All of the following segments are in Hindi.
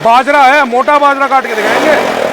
बाजरा है, मोटा बाजरा काट के दिखाएंगे।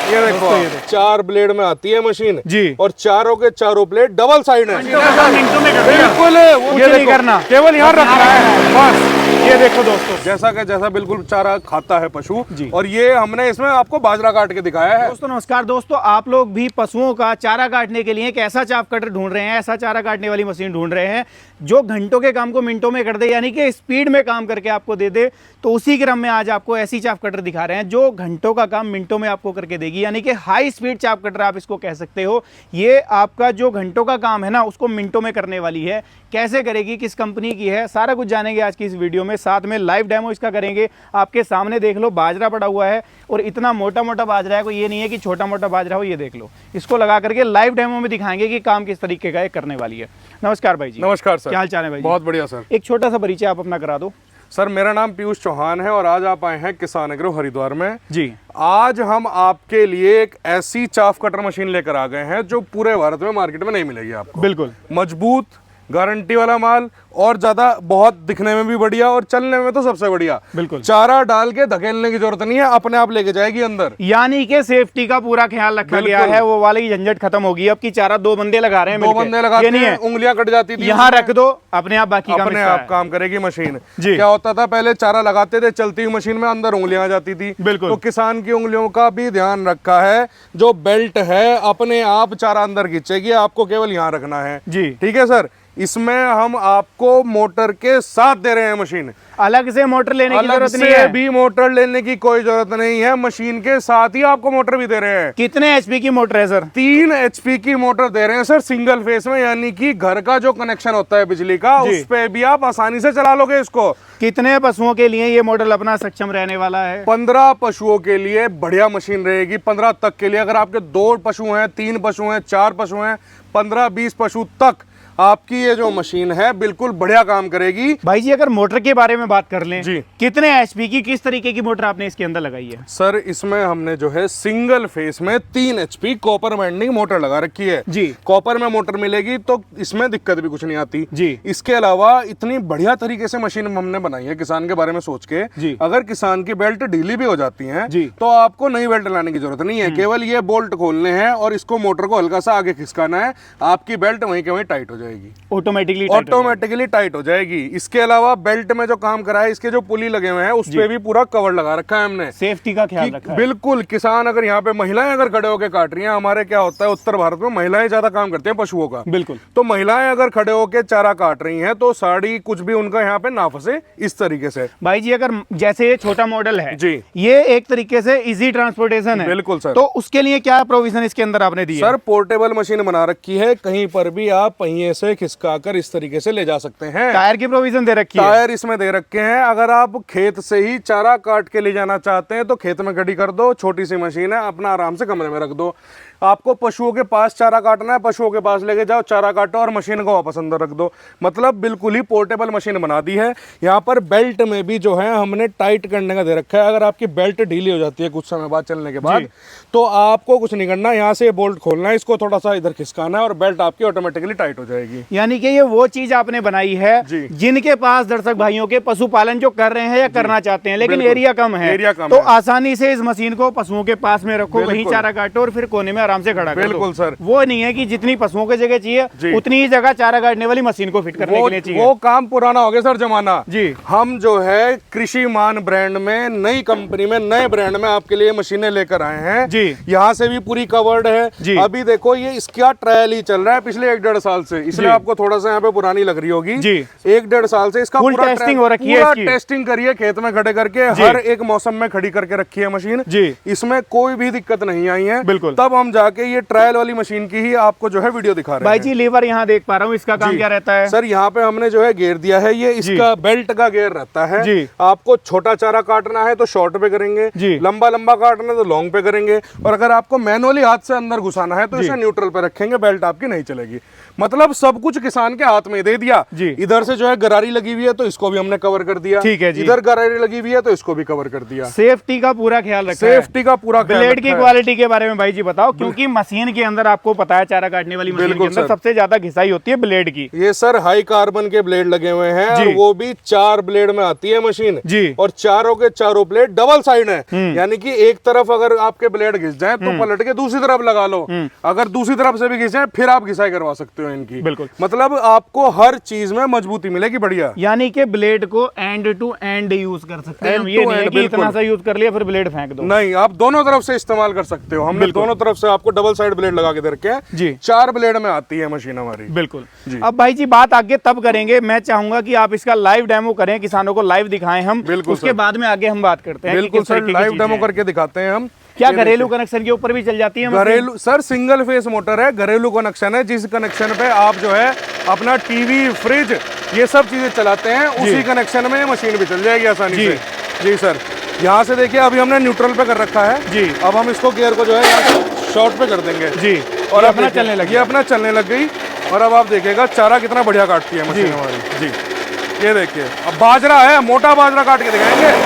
ये देखो, 4 ब्लेड में आती है मशीन जी, और चारों के चारों ब्लेड डबल साइड है। बिल्कुल, ये नहीं करना, केवल यहाँ रखना है बस। ये देखो दोस्तों, जैसा बिल्कुल चारा खाता है पशु जी। और ये हमने इसमें आपको बाजरा काट के दिखाया है। दोस्तों नमस्कार। दोस्तों आप लोग भी पशुओं का चारा काटने के लिए एक ऐसा चाप कटर ढूंढ रहे हैं, ऐसा चारा काटने वाली मशीन ढूंढ रहे हैं जो घंटों के काम को मिनटों में कर दे, यानी कि स्पीड में काम करके आपको दे दे। तो उसी क्रम में आज आपको ऐसी चाप कटर दिखा रहे हैं जो घंटों का काम मिनटों में आपको करके देगी, यानी कि हाई स्पीड चाप कटर आप इसको कह सकते हो। ये आपका जो घंटों का काम है ना, उसको मिनटों में करने वाली है। कैसे करेगी, किस कंपनी की है, सारा कुछ जानेंगे आज की इस वीडियो में। साथ में लाइव डेमो इसका करेंगे। आपके सामने देख लो, बाजरा पड़ा हुआ है और इतना मोटा मोटा बाजरा है, कोई ये नहीं है कि छोटा मोटा बाजरा हो। ये देख लो, इसको लगा करके लाइव डेमो में दिखाएंगे कि काम किस तरीके का ये करने वाली है। नमस्कार भाई जी। नमस्कार सर, क्या हाल चाल है भाई? बहुत बढ़िया सर। एक छोटा सा परिचय आप अपना करा दो। सर मेरा नाम पीयूष चौहान है और आज आप आए हैं किसान एग्रो हरिद्वार में जी। आज हम आपके लिए एक ऐसी चाफ कटर मशीन लेकर आ गए हैं जो पूरे भारत में मार्केट में नहीं मिलेगी आपको। बिल्कुल मजबूत, गारंटी वाला माल और ज्यादा बहुत दिखने में भी बढ़िया और चलने में तो सबसे बढ़िया। बिल्कुल, चारा डाल के धकेलने की जरूरत नहीं है, अपने आप लेके जाएगी अंदर। यानी कि सेफ्टी का पूरा ख्याल रखा गया है। वो वाली झंझट खत्म होगी अब की। चारा 2 बंदे लगा रहे हैं, 2 बंदे लगाते हैं, उंगलियां कट जाती थी। यहाँ रख दो, अपने आप बाकी अपने आप काम करेगी मशीन। जी। क्या होता था, पहले चारा लगाते थे, चलती हुई मशीन में अंदर उंगलियां आ जाती थी। बिल्कुल। तो किसान की उंगलियों का भी ध्यान रखा है। जो बेल्ट है अपने आप चारा अंदर खींचेगी, आपको केवल यहाँ रखना है। जी ठीक है सर। इसमें हम आपको मोटर के साथ दे रहे हैं मशीन, अलग से मोटर लेने की जरूरत नहीं है। है। भी मोटर लेने की कोई जरूरत नहीं है, मशीन के साथ ही आपको मोटर भी दे रहे हैं। कितने एचपी की मोटर है सर? 3 HP की मोटर दे रहे हैं सर, सिंगल फेस में, यानी कि घर का जो कनेक्शन होता है बिजली का, उस पे भी आप आसानी से चला लोगे इसको। कितने पशुओं के लिए ये मॉडल अपना सक्षम रहने वाला है? 15 पशुओं के लिए बढ़िया मशीन रहेगी। 15 तक के लिए, अगर आपके 2 पशु हैं, 3 पशु हैं, 4 पशु हैं, 15-20 पशु तक आपकी ये जो मशीन है बिल्कुल बढ़िया काम करेगी। भाई जी अगर मोटर के बारे में बात कर लें जी, कितने एचपी की, किस तरीके की मोटर आपने इसके अंदर लगाई है? सर इसमें हमने जो है सिंगल फेस में 3 HP कॉपर वाइंडिंग मोटर लगा रखी है जी। कॉपर में मोटर मिलेगी तो इसमें दिक्कत भी कुछ नहीं आती जी। इसके अलावा इतनी बढ़िया तरीके से मशीन हमने बनाई है किसान के बारे में सोच के जी। अगर किसान की बेल्ट ढीली भी हो जाती है जी। तो आपको नई बेल्ट लाने की जरूरत नहीं है। केवल ये बोल्ट खोलने हैं और इसको मोटर को हल्का सा आगे खिसकाना है, आपकी बेल्ट वहीं के वहीं टाइट हो जाएगी, ऑटोमेटिकली टाइट हो जाएगी। इसके अलावा बेल्ट में जो काम करा है, इसके जो पुली लगे हुए हैं उस पे भी पूरा कवर लगा रखा है हमने, सेफ्टी का ख्याल रखा है। बिल्कुल। किसान अगर यहाँ पे महिलाएं अगर खड़े होकर काट रही हैं, हमारे क्या होता है उत्तर भारत में महिलाएं ज्यादा काम करते हैं पशुओं का, बिल्कुल। तो महिलाएं अगर खड़े होकर चारा काट रही हैं तो साड़ी कुछ भी उनका यहाँ पे ना फंसे, इस तरीके से। भाई जी अगर जैसे ये छोटा मॉडल है जी, ये एक तरीके से इजी ट्रांसपोर्टेशन है। बिल्कुल सर। तो उसके लिए क्या प्रोविजन इसके अंदर आपने दी है? सर पोर्टेबल मशीन बना रखी है, कहीं पर भी आप पहिए से खिसकाकर इस तरीके से ले जा सकते हैं। टायर की प्रोविजन दे रखी है? टायर इसमें दे रखे हैं। अगर आप खेत से ही चारा काट के ले जाना चाहते हैं तो खेत में खड़ी कर दो, छोटी सी मशीन है, अपना आराम से कमरे में रख दो। आपको पशुओं के पास चारा काटना है, पशुओं के पास लेके जाओ, चारा काटो और मशीन को वापस अंदर रख दो। मतलब बिल्कुल ही पोर्टेबल मशीन बना दी है। यहाँ पर बेल्ट में भी जो है हमने टाइट करने का दे रखा है। अगर आपकी बेल्ट ढीली हो जाती है कुछ समय बाद चलने के बाद, तो आपको कुछ नहीं करना, यहाँ से बोल्ट खोलना है, इसको थोड़ा सा इधर खिसकाना है और बेल्ट आपकी ऑटोमेटिकली टाइट हो जाएगी। यानी कि ये वो चीज आपने बनाई है जिनके पास दर्शक भाइयों के पशुपालन जो कर रहे हैं या करना चाहते हैं लेकिन एरिया कम है, तो आसानी से इस मशीन को पशुओं के पास में रखो, वहीं चारा काटो और फिर कोने में आराम से खड़ा कर दो। सर वो नहीं है कि जितनी पशुओं की जगह चाहिए उतनी ही जगह चारा काटने वाली मशीन को फिट करने के लिए चाहिए। वो काम पुराना हो गया सर, जमाना जी। हम जो है कृषि मान ब्रांड में, नई कंपनी में, नए ब्रांड में आपके लिए मशीनें लेकर आए हैं जी। यहाँ से भी पूरी कवर्ड है जी। अभी देखो ये इसका ट्रायल ही चल रहा है पिछले 1-1.5 साल से, इसलिए आपको थोड़ा सा यहाँ पे पुरानी लग रही होगी जी। 1-1.5 साल से इसका पूरा टेस्टिंग हो रखी है, पूरा टेस्टिंग करिए, खेत में खड़े करके हर एक मौसम में खड़ी करके रखी है मशीन जी। इसमें कोई भी दिक्कत नहीं आई है, बिल्कुल। तब हम जाके ये ट्रायल वाली मशीन की ही आपको जो है वीडियो दिखा रहे हैं। भाई जी लीवर यहाँ देख पा रहा हूँ, इसका काम क्या रहता है? सर यहाँ पे हमने जो है गियर दिया है, ये इसका बेल्ट का गियर रहता है जी। आपको छोटा चारा काटना है तो शॉर्ट पे करेंगे जी, लंबा लंबा काटना है तो लॉन्ग पे करेंगे, और अगर आपको मैनुअली हाथ से अंदर घुसाना है तो इसे न्यूट्रल पे रखेंगे, बेल्ट आपकी नहीं चलेगी। मतलब सब कुछ किसान के हाथ में दे दिया जी। इधर से जो है गरारी लगी हुई है तो इसको भी हमने कवर कर दिया, ठीक है जी। इधर गरारी लगी हुई है तो इसको भी कवर कर दिया। सेफ्टी का पूरा ख्याल रखा है। सेफ्टी का पूरा ख्याल ब्लेड की रखा है। क्वालिटी के बारे में भाई जी बताओ, क्योंकि मशीन के अंदर आपको पता है चारा काटने वाली मशीन के बिल्कुल अंदर सर। सबसे ज्यादा घिसाई होती है ब्लेड की। ये सर हाई कार्बन के ब्लेड लगे हुए हैं जी। और वो भी 4 ब्लेड में आती है मशीन जी। और चारों के चारों ब्लेड डबल साइड है, यानी कि एक तरफ अगर आपके ब्लेड घिस जाए तो पलट के दूसरी तरफ लगा लो, अगर दूसरी तरफ से भी घिस जाए फिर आप घिसाई करवा सकते हो इनकी। बिल्कुल। मतलब आपको हर चीज में मजबूती मिलेगी बढ़िया। यानी कि ब्लेड को एंड टू एंड यूज कर सकते हैं हम, End ये to नहीं है end, कि इतना बिल्कुल। सा यूज कर लिया फिर ब्लेड फेंक दो। नहीं, आप दोनों तरफ से इस्तेमाल कर सकते हो। हमने दोनों तरफ से आपको डबल साइड ब्लेड लगा के दे रखे हैं जी। 4 ब्लेड में आती है मशीन हमारी। बिल्कुल जी। अब भाई जी बात आगे तब करेंगे, मैं चाहूंगा कि आप इसका लाइव डेमो करें, किसानों को लाइव दिखाएं हम, बिल्कुल उसके सर। बाद में आगे हम बात करते हैं कि बिल्कुल किस सर, तरीके की लाइव चीजें डेमो हैं। करके दिखाते हैं हम। क्या ये घरेलू कनेक्शन के ऊपर भी चल जाती है मशीन? घरेलू सर सिंगल फेस मोटर है, घरेलू कनेक्शन है, जिस कनेक्शन पे आप जो है अपना टीवी, फ्रिज ये सब चीजें चलाते हैं, उसी कनेक्शन में ये मशीन भी चल जाएगी आसानी जी। से। जी सर, यहाँ से देखिए अभी हमने न्यूट्रल पे कर रखा है जी। अब हम इसको गियर को जो है यहाँ से शॉर्ट पे कर देंगे जी। और ये अब अपना देखिए, चलने लग ये अपना चलने लग गई और अब आप देखिएगा चारा कितना बढ़िया काटती है मशीन जी। हमारी। जी ये देखिए, अब बाजरा है, मोटा बाजरा काट के दिखाएंगे।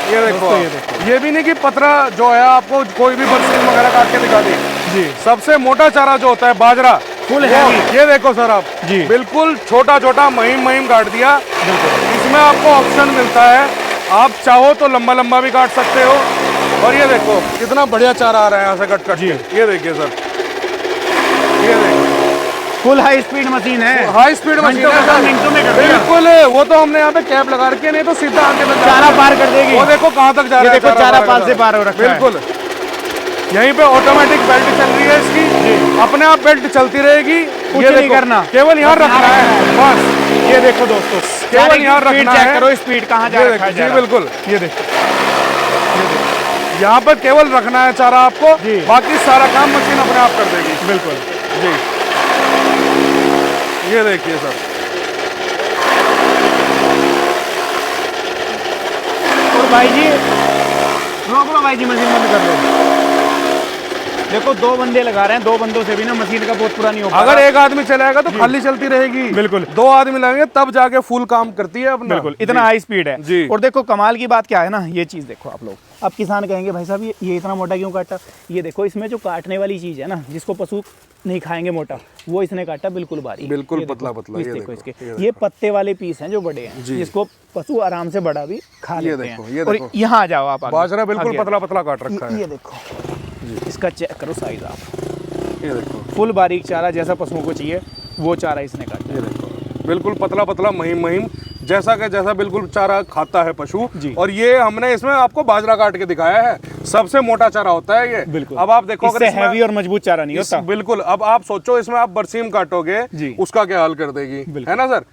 ये देखो, दोस्तों, ये ये भी नहीं कि पतरा जो है आपको कोई भी बरसीन वगैरह काट के दिखा दी। जी। सबसे मोटा चारा जो होता है बाजरा, फुल वो- हैवी। ये देखो सर आप, जी। बिल्कुल छोटा छोटा महीम महीम काट दिया। इसमें आपको ऑप्शन मिलता है, आप चाहो तो लंबा लंबा भी काट सकते हो। और ये देखो कितना बढ़िया चारा आ रहा है यहाँ से कट कट के। ये देखिए सर, ये देखिए फुल हाई स्पीड मशीन है, हाई स्पीड मशीन घंटों है का काम सर। मिनटों में कर दिया। बिल्कुल, वो तो हमने यहाँ पे कैप लगा रखी है, नहीं तो सीधा आगे तक चारा पार कर देगी। वो देखो कहाँ तक जा रहा है। देखो चारा पार पास कर से रहा पार हो रखा है। बिल्कुल। यहीं पे ऑटोमेटिक बेल्ट चल रही है इसकी, अपने आप बेल्ट चलती रहेगी। कुछ ये नहीं देखो, करना, केवल यहाँ रखना है बस। ये देखो दोस्तों, केवल यहाँ स्पीड रखना चेक है। करो, स्पीड कहाँ जा ये रखा है देखो, जी चारा। बिल्कुल, ये देखो यहाँ पर केवल रखना है चारा आपको, जी। बाकी सारा काम मशीन अपने आप कर देगी। बिल्कुल जी ये देखिए सर, और भाई जी रोक लो, भाई जी मशीन बंद कर लो। देखो 2 बंदे लगा रहे हैं, 2 बंदों से भी ना मशीन का बहुत पूरा नहीं हो पा अगर रहा। एक आदमी चलाएगा तो खाली चलती रहेगी। बिल्कुल। 2 आदमी लगेंगे तब जाके फुल काम करती है अपना। बिल्कुल, इतना हाई स्पीड है। जी। और देखो कमाल की बात क्या है ना, ये चीज देखो आप लोग, अब किसान कहेंगे भाई साहब ये इतना मोटा क्यों काटा? ये देखो इसमें जो काटने वाली चीज है ना, जिसको पशु नहीं खाएंगे मोटा, वो इसने काटा बिल्कुल बारीक, बिल्कुल ये देखो, पतला पतला, पीस ये देखो देखो, इसके, ये पत्ते वाले पीस हैं जो बड़े हैं, जी। जिसको पशु आराम से बड़ा भी खा ये लेते देखो, हैं। ये और देखो। यहाँ आ जाओ आप आगे, बाजरा बिल्कुल आगे। पतला पतला काट रखा है। ये देखो, इसका चेक करो साइज आप, ये देखो, फुल बारीक चारा जैसा पशुओं को चाहिए वो चारा इसने काटा। ये देखो, बिल्कुल पतला पतला महीम महीम जैसा का जैसा बिल्कुल चारा खाता है पशु। जी। और ये हमने इसमें आपको बाजरा काट के दिखाया है, सबसे मोटा चारा होता है ये। बिल्कुल। अब आप देखो अगर इससे इसमें- हैवी और मजबूत चारा नहीं होता। बिल्कुल, अब आप सोचो इसमें आप बरसीम काटोगे जी। उसका क्या हाल कर देगी, बिल्कुल। है ना सर।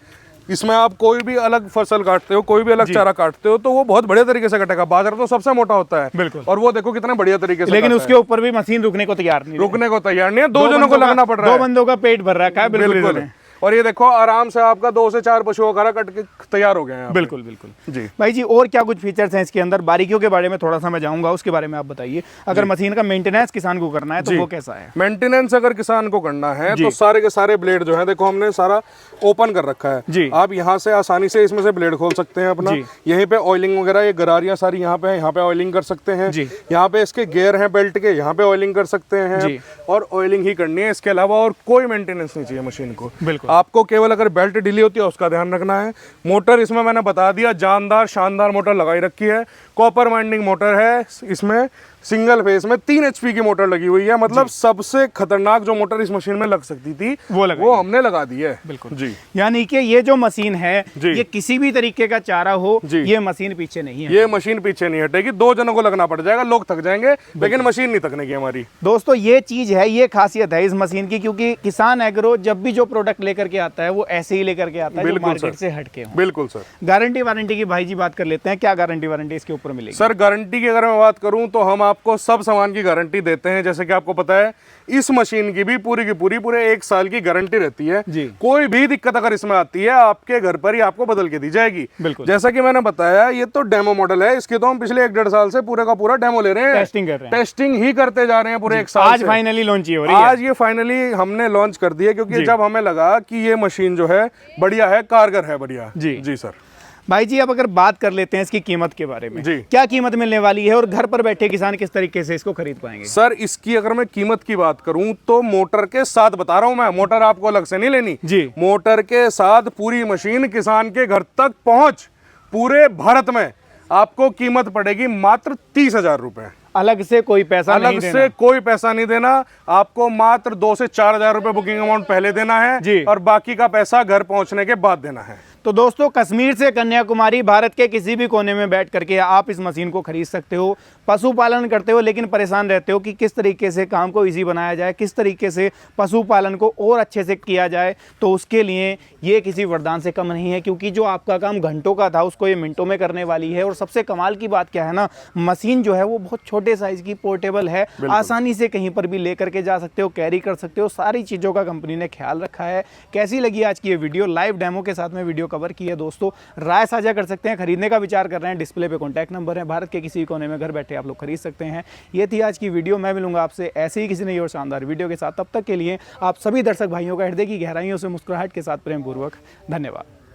इसमें आप कोई भी अलग फसल काटते हो, कोई भी अलग चारा काटते हो तो वो बहुत बढ़िया तरीके से कटेगा। बाजरा तो सबसे मोटा होता है। बिल्कुल। और वो देखो कितने बढ़िया तरीके से लेकिन काटा उसके है। ऊपर भी मशीन रुकने को तैयार नहीं है। रुकने को तैयार नहीं है, 2 जनों को लगना पड़ रहा है। 2 बंदों का पेट भर रखा है बिल्कुल बिल्कुल। इन्होंने। और ये देखो आराम से आपका 2 से 4 पशुओं का कट के तैयार हो गए हैं। बिल्कुल बिल्कुल जी। भाई जी, और क्या कुछ फीचर्स हैं इसके अंदर? बारीकियों के बारे में थोड़ा सा मैं जाऊंगा, उसके बारे में आप बताइए। अगर मशीन का मेंटेनेंस किसान को करना है तो जी। वो कैसा है? मेंटेनेंस अगर किसान को करना है जी। तो सारे के सारे ब्लेड जो है देखो हमने सारा ओपन कर रखा है। जी। आप यहाँ से आसानी से इसमें से ब्लेड खोल सकते हैं अपना। जी। यहीं पे ऑयलिंग वगैरह ये गरारियां सारी यहाँ पे है, यहाँ पे ऑयलिंग कर सकते हैं। जी। यहाँ पे इसके गियर हैं बेल्ट के, यहाँ पे ऑयलिंग कर सकते हैं। जी। और ऑयलिंग ही करनी है, इसके अलावा और कोई मेंटेनेंस नहीं चाहिए मशीन को। बिल्कुल। आपको केवल अगर बेल्ट ढीली होती है उसका ध्यान रखना है। मोटर इसमें मैंने बता दिया, जानदार शानदार मोटर लगाई रखी है, कॉपर वाइंडिंग मोटर है इसमें, सिंगल फेस में 3 HP की मोटर लगी हुई है। मतलब सबसे खतरनाक जो मोटर इस मशीन में लग सकती थी वो हमने लगा दी है। बिल्कुल जी। यानी कि ये जो मशीन है, जी। ये किसी भी तरीके का चारा हो, जी। ये मशीन पीछे नहीं है। ये मशीन पीछे नहीं हटेगी, 2 जनों को लगना पड़ जाएगा, लोग थक जाएंगे लेकिन मशीन नहीं थकने की हमारी। दोस्तों ये चीज है, ये खासियत है इस मशीन की, क्योंकि किसान एग्रो जब भी जो प्रोडक्ट लेकर के आता है वो ऐसे ही लेकर के आता है जो बिल्कुल मार्केट सर। से हटके हो। बिल्कुल सर। गारंटी वारंटी की भाई जी बात कर लेते हैं, क्या गारंटी वारंटी इसके ऊपर मिलेगी? सर गारंटी की अगर मैं बात करूं तो हम आपको सब सामान की गारंटी देते हैं। जैसे कि आपको पता है इस मशीन की भी पूरी की पूरे 1 साल की गारंटी रहती है जी। कोई भी दिक्कत अगर इसमें आती है आपके घर पर ही आपको बदल के दी जाएगी। बिल्कुल। जैसा कि मैंने बताया ये तो डेमो मॉडल है, इसकी तो हम पिछले 1-1.5 साल से पूरे का पूरा डेमो ले रहे हैं, टेस्टिंग कर रहे हैं, टेस्टिंग ही करते जा रहे हैं पूरे 1 साल आज से। फाइनली लॉन्च हो रही है। आज ये फाइनली हमने लॉन्च कर दी है क्योंकि जब हमें लगा कि ये मशीन जो है बढ़िया है, कारगर है, बढ़िया। जी जी सर। भाई जी अब अगर बात कर लेते हैं इसकी कीमत के बारे में, जी। क्या कीमत मिलने वाली है और घर पर बैठे किसान किस तरीके से इसको खरीद पाएंगे? सर इसकी अगर मैं कीमत की बात करूं तो मोटर के साथ बता रहा हूं मैं, मोटर आपको अलग से नहीं लेनी जी। मोटर के साथ पूरी मशीन किसान के घर तक पहुंच पूरे भारत में आपको कीमत पड़ेगी मात्र 30,000 रुपए। अलग से कोई पैसा अलग नहीं से देना। कोई पैसा नहीं देना आपको, मात्र 2 से 4,000 रुपए बुकिंग अमाउंट पहले देना है जी। और बाकी का पैसा घर पहुंचने के बाद देना है। तो दोस्तों कश्मीर से कन्याकुमारी भारत के किसी भी कोने में बैठ करके आप इस मशीन को खरीद सकते हो। पशुपालन करते हो लेकिन परेशान रहते हो कि किस तरीके से काम को इजी बनाया जाए, किस तरीके से पशुपालन को और अच्छे से किया जाए, तो उसके लिए ये किसी वरदान से कम नहीं है, क्योंकि जो आपका काम घंटों का था उसको ये मिनटों में करने वाली है। और सबसे कमाल की बात क्या है ना, मशीन जो है वो बहुत छोटे साइज की पोर्टेबल है, आसानी से कहीं पर भी लेकर के जा सकते हो, कैरी कर सकते हो, सारी चीज़ों का कंपनी ने ख्याल रखा है। कैसी लगी आज की ये वीडियो? लाइव डेमो के साथ में वीडियो कवर की है दोस्तों, राय साझा कर सकते हैं। खरीदने का विचार कर रहे हैं, डिस्प्ले पे कॉन्टैक्ट नंबर है, भारत के किसी कोने में घर बैठे आप लोग खरीद सकते हैं। ये थी आज की वीडियो, मैं मिलूंगा आपसे ऐसे ही किसी नई और शानदार वीडियो के साथ। तब तक के लिए आप सभी दर्शक भाइयों का हृदय की गहराइयों से मुस्कुराहट के साथ प्रेम पूर्वक धन्यवाद।